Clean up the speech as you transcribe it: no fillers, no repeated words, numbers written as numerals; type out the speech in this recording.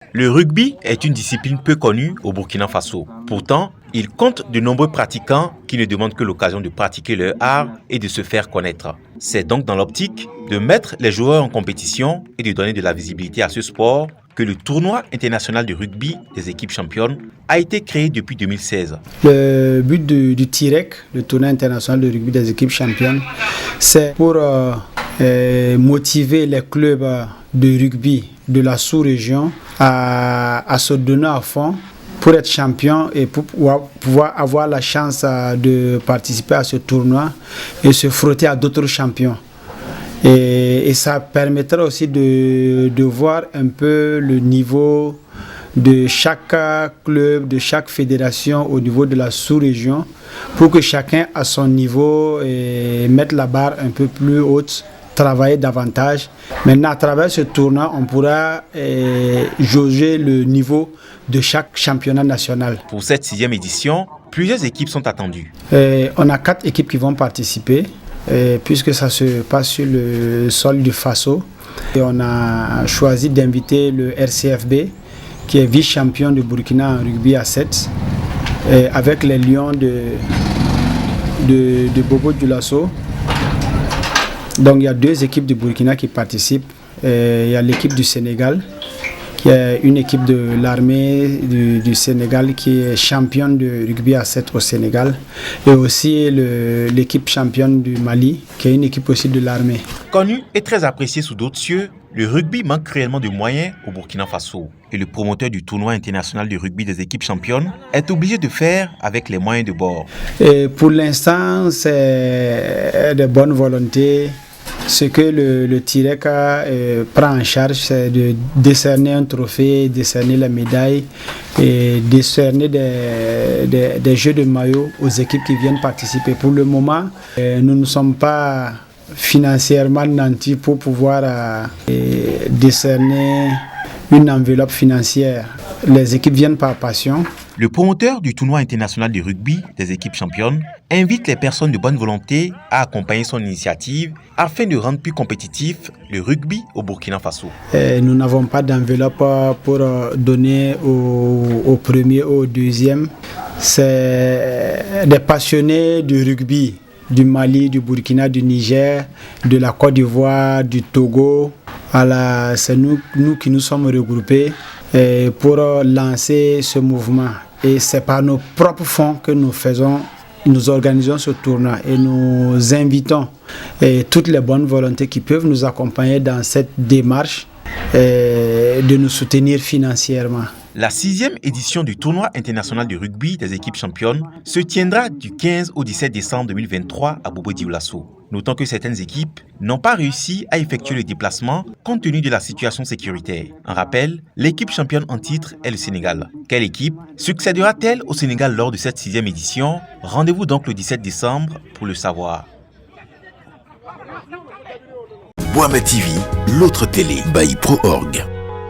Le rugby est une discipline peu connue au Burkina Faso. Pourtant, il compte de nombreux pratiquants qui ne demandent que l'occasion de pratiquer leur art et de se faire connaître. C'est donc dans l'optique de mettre les joueurs en compétition et de donner de la visibilité à ce sport que le tournoi international de rugby des équipes championnes a été créé depuis 2016. Le but du TIREC, le tournoi international de rugby des équipes championnes, c'est pour motiver les clubs de rugby de la sous-région à se donner à fond pour être champion et pour pouvoir avoir la chance de participer à ce tournoi et se frotter à d'autres champions. Et ça permettra aussi de voir un peu le niveau de chaque club, de chaque fédération au niveau de la sous-région pour que chacun à son niveau mette la barre un peu plus haute, travailler davantage. Maintenant, à travers ce tournoi, on pourra jauger le niveau de chaque championnat national. Pour cette 6e édition, plusieurs équipes sont attendues. On a 4 équipes qui vont participer, puisque ça se passe sur le sol du Faso. Et on a choisi d'inviter le RCFB, qui est vice-champion de Burkina en rugby à 7, avec les Lions de Bobo Dioulasso. Donc il y a 2 équipes de Burkina qui participent. Il y a l'équipe du Sénégal, qui est une équipe de l'armée du Sénégal qui est championne de rugby à 7 au Sénégal. Et aussi l'équipe championne du Mali, qui est une équipe aussi de l'armée. Connu et très apprécié sous d'autres cieux, le rugby manque cruellement de moyens au Burkina Faso. Et le promoteur du tournoi international de rugby des équipes championnes est obligé de faire avec les moyens de bord. Et pour l'instant, c'est de bonne volonté. Ce que le TIREC prend en charge, c'est de décerner un trophée, décerner la médaille et décerner des jeux de maillot aux équipes qui viennent participer. Pour le moment, nous ne sommes pas financièrement nantis pour pouvoir décerner une enveloppe financière. Les équipes viennent par passion. Le promoteur du tournoi international de rugby des équipes championnes invite les personnes de bonne volonté à accompagner son initiative afin de rendre plus compétitif le rugby au Burkina Faso. Nous n'avons pas d'enveloppe pour donner au premier ou au deuxième. C'est des passionnés du rugby du Mali, du Burkina, du Niger, de la Côte d'Ivoire, du Togo. C'est nous qui nous sommes regroupés pour lancer ce mouvement. Et c'est par nos propres fonds que nous organisons ce tournoi et nous invitons toutes les bonnes volontés qui peuvent nous accompagner dans cette démarche de nous soutenir financièrement. La 6e édition du tournoi international de rugby des équipes championnes se tiendra du 15 au 17 décembre 2023 à Bobo Dioulasso. Notons que certaines équipes n'ont pas réussi à effectuer le déplacement compte tenu de la situation sécuritaire. En rappel, l'équipe championne en titre est le Sénégal. Quelle équipe succédera-t-elle au Sénégal lors de cette 6e édition? Rendez-vous donc le 17 décembre pour le savoir. Boama TV, l'autre télé by Pro Org.